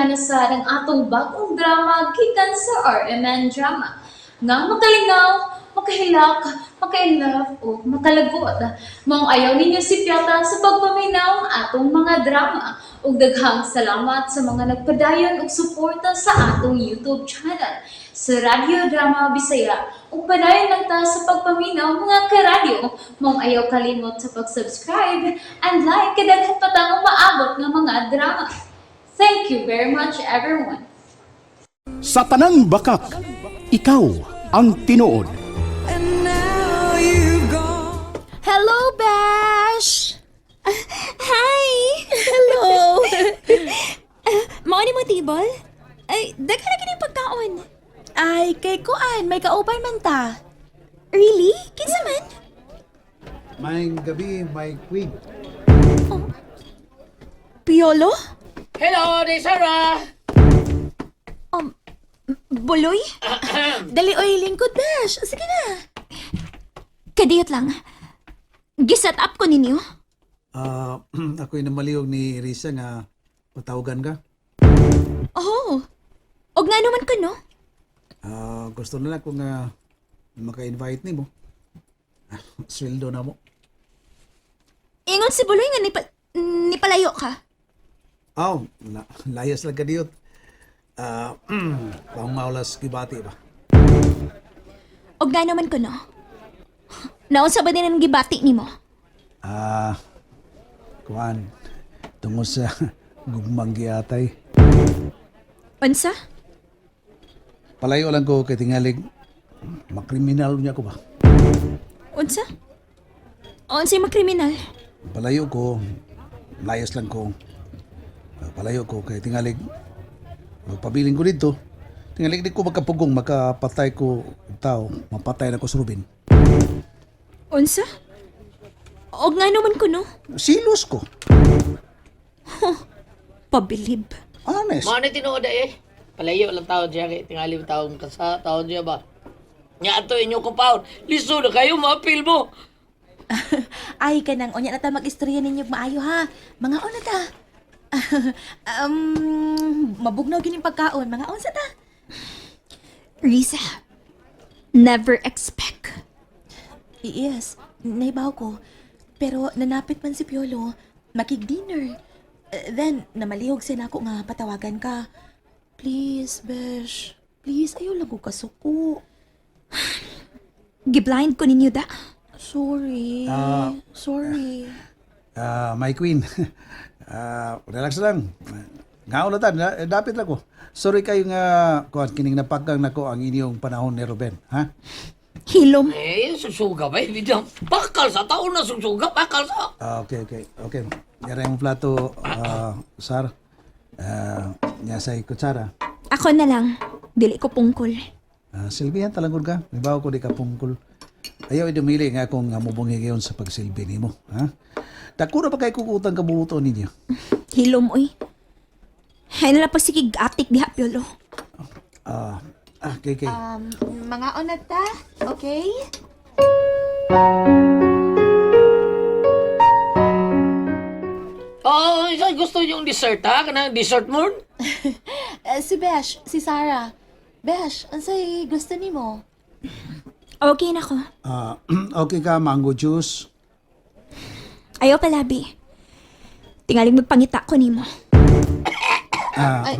na sa ng atong bagong drama gikan sa RMN Drama. Nga makalingaw, makahilak, makailove, o makalagod. Maong ayaw ninyo si Piata sa pagpaminaw ang atong mga drama. Ug daghang salamat sa mga nagpadayon ug suporta sa atong YouTube channel sa Radyo Drama Bisaya. Ug padayon lang ta sa pagpaminaw mga karadyo. Maong ayaw kalimot sa pag-subscribe and like kadaghan pa tang maabot nga mga drama. Thank you very much everyone. Sa tanang bakak, ikaw ang tinuod. And now you've gone. Hello, Bash! Hi! Hello! Mao ni mo tibol? Ay, daghan na kini pagkaon. Ay, kay Kuan, may kauban man ta. Really? Kinsa man? May gabi, may queen. Piolo? Hello, di Sarah! Buloy? Dali oy, lingkod, Bash. Sige na. Kadiyot lang. Gisat up ko ninyo. Ako'y namaliyog ni Risa nga patawagan ka. Oh. Og nga naman ko, no? Gusto na lang kung maka-invite ni mo. Sweldo na mo. Ingon si Buloy nga nipalayo ka. Layas lang ka diyot. Pangmaulas gibati ba? Og nga naman ko, no? Naunsa ba din ang gibati ni mo? Kuan, tungkol sa gugmang giatay. Unsa? Palayo lang ko kay tingalig makriminal niya ko ba? Unsa? Unsay makriminal? Palayo ko, layas lang ko. Palayo ko kay tingalig pabiling ko dito. Tingalig di ko magkapugong, makapatay ko tao, mapatay na ko sa Ruben. Unsa? Og nga naman ko, no? Silos ko. Pabilib. Honest. Mao ni tinuod eh. Palayo lang taon siya kay tingali taon ka sa taon siya ba? Nya ato inyo compound. Liso na kayo maapil mo. Ay, kanang onya na ta mag-istorya ninyo maayo ha. Mga ona ta. Mabugnaw gining pagkaon. Mga unsa ta? Risa, never expect. Yes, naibaw ko. Pero nanapit man si Piolo, makig-dinner. Then, namalihog siya nako nga patawagan ka. Please, Besh. Please, ayaw lang ko kasuko. Giblind ko ninyo da. Sorry. Sorry. My queen. Relax lang. Ngaon na tan, dapit lang ko. Sorry kayo nga kuan kining napagkang nako ang inyong panahon ni Ruben, ha? Hilom. Eh, susuga ba? Bidang bakal sa taon na susuga, bakal sa. Okay. Yara yung plato, Sar. Nya sa kutsara. Ako na lang. Dili ko pungkol. Silbihan talangod ka. May bawa ko di ka pungkol. Ayaw idumili nga kung mubungi ngayon sa pagsilbi ni mo, ha? Dako na pa kay kukutang kabuto ninyo. Hilom, oy. Hay na pagsikig atik diha, Piolo. Okay. Mga onat ta, okay? Oh, isa gusto yung dessert ha? Kanang dessert mo? Si Besh, si Sarah. Besh, ansay gusto ni mo? Okay na ko. Okay ka, mango juice. Ayaw palabi. Tingaling magpangita ko nimo. Ay,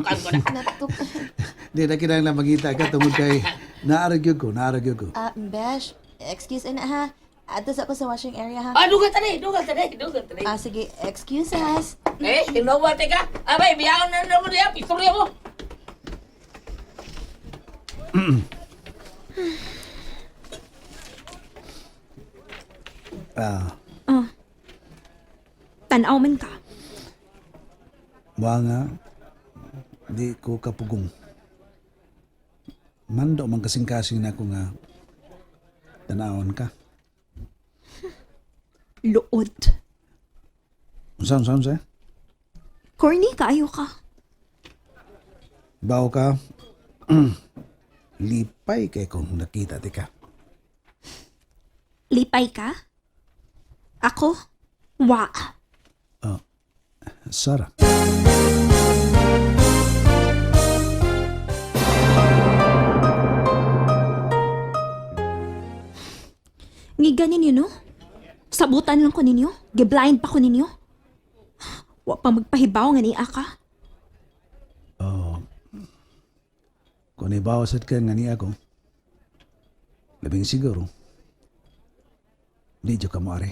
natuk. Di na kinang magita ka tungod kay naaragyo ko. Besh, excuse na ha. Atas ako sa washing area ha. Dugat tani. Sige, excuse us. Eh, hinawate ka? Abay, biyaon na naman niya. Istorya mo. Tanaw man ka. Mga di ko kapugong. Mando man kasing-kasing na ako nga tanawon ka. Luod. Saan sa? Corny kaayo ka. Bawo ka. Lipay kay kung nakita ti ka. Lipay ka? Ako? Wa. Sarah. amiga ninyo, no? Sabutan lang ko ninyo. Giblind pa ko ninyo. Wa pa magpahibaw nga niya ka. Kung ibawasad ka nga niya ako, labing siguro, di dyo ka maari.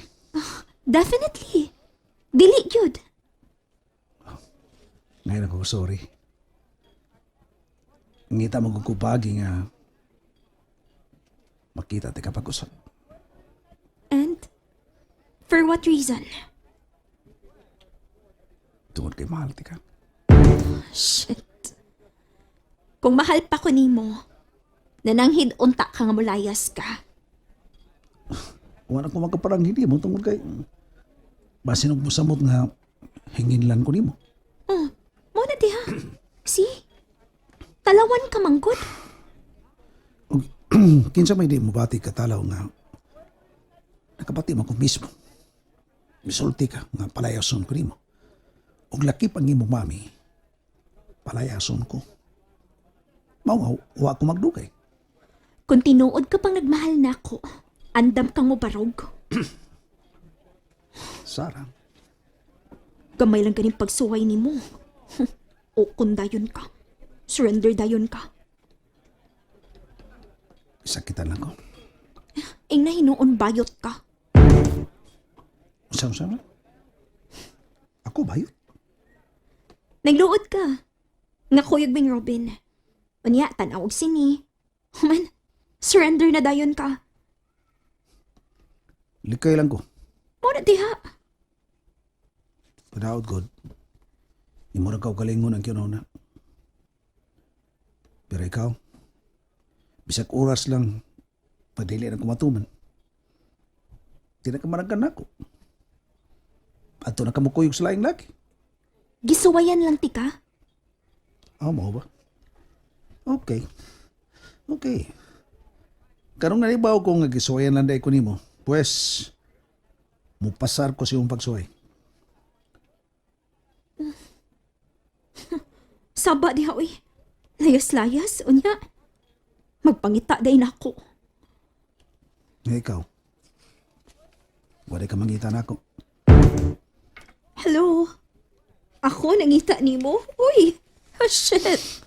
Definitely. Dili yun. Ngayon ako, sorry. Ngita magkukupagi nga makita ti kapag-usap. And? For what reason? Tungod kay mahal ti ka. Shit. Kung mahal pa ko nimo, nananghid unta ka nga mulayas ka. Wala ko magkaparang hindi mo tungod kay basin og musamot nga hinginlan ko nimo. Oh, mo na diha. See? Talawan ka manggod. Og kinsa may di mo bati katalaw nga nakabati mo ko mismo. Misulti ka nga palayason ko nimo. Og laki pang imo mami, palayason ko. Mao wa ko magdugay. Kung tinuod ka pang nagmahal na ako, andam kang mo barog. Sara, Gamay lang ganing pagsuway ni mo. O kung dayon ka. Surrender dayon ka. sakitan lang ko. Ing na hinuon bayot ka. Usam-usam na? Ako ba yun? Nagluod ka. Nga kuyog bing Robin. Unya, tanawag sini. Man, surrender na dayon ka. Likay lang ko. Mo na diha. Padaot God. Imo na kalingon ang kinuna. Pero ikaw, bisag oras lang, padili na kumatuman. Di na kamarangkan ako. Ato na kamukuyog sa laing laki. Gisuwayan lang ti ka. Mo ba? Okay. Okay. Karong nalibaw ko nga gisuwayan lang day ko nimo. Pues, mupasar ko siyong pagsuway. Saba diha, uy. Layas-layas, unya. Magpangita day na ako. Nga ikaw, wala ka mangita na ako. Hello? Ako nangita ni mo? Uy! Oh, shit!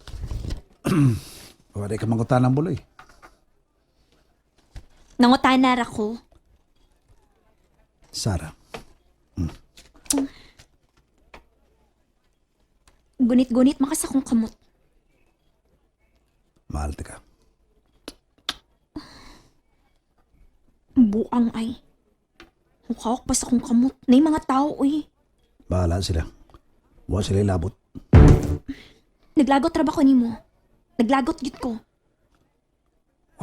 Wala ka mangutan ng buloy. Nangutanar ako. Sara, Gunit-gunit makasakong kamot. mahal ti ka. Buang ay. Mukhaok pa sa kong kamot. Na yung mga tao, uy. Bahala sila. Huwag sila labot. Naglagot ra ba ko ni mo? Naglagot git ko.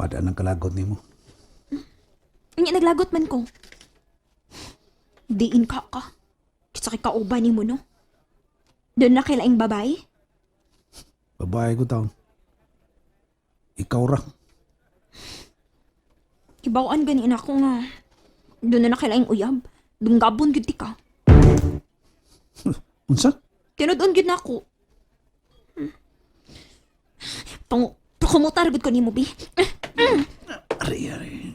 Wada ng kalagot ni mo. Unya, naglagot man ko. Diin ka ka. Kitsa kay kauban ni mo, no? Doon na kailaing babae? Babae ko taon. Ikaw ra. Kibawaan ganin ako nga. Doon na kailaing uyab. Dunggabon gid ti ka. Unsa? Tinudon gid na ako. Pakumutar gud ko ni mo, bi. Ari.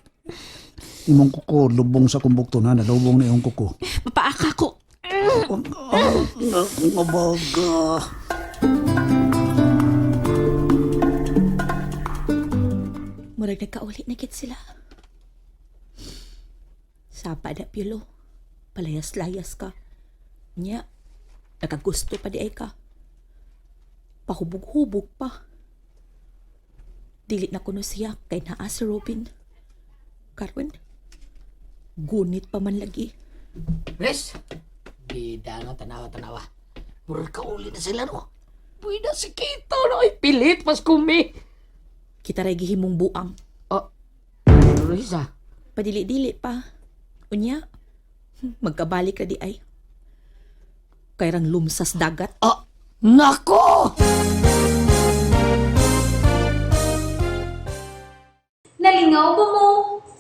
Imong kuko, lubong sa kumbukto na, nalubong na yung kuko. Papaaka ko. Mabaga. Murag nagkauli na kit sila. Sapa na pilo. Palayas-layas ka. Nya, nakagusto pa di ay ka. Pahubog-hubog pa. Dili na kuno siya kay naa si Robin. Karon, gunit pa man lagi. Res, bida nga tanawa-tanawa. Murag kauli na sila, no? Pwede si Kito, no? Ay, pilit, pas kumi. Kita ray gihimong buang. Oh, Risa. Padili-dili pa. Unya, magkabalik ka di ay. Kay rang lumsas dagat. Oh, nako! Nalingaw ba mo?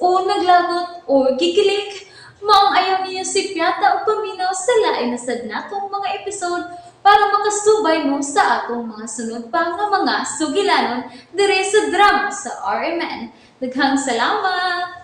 O naglagot? O kikilig? Maong ayaw niya si Piata o paminaw sa lain na sad natong mga episode para makasubay mo sa atong mga sunod pa nga mga sugilanon dire sa drama sa RMN. Daghang salamat!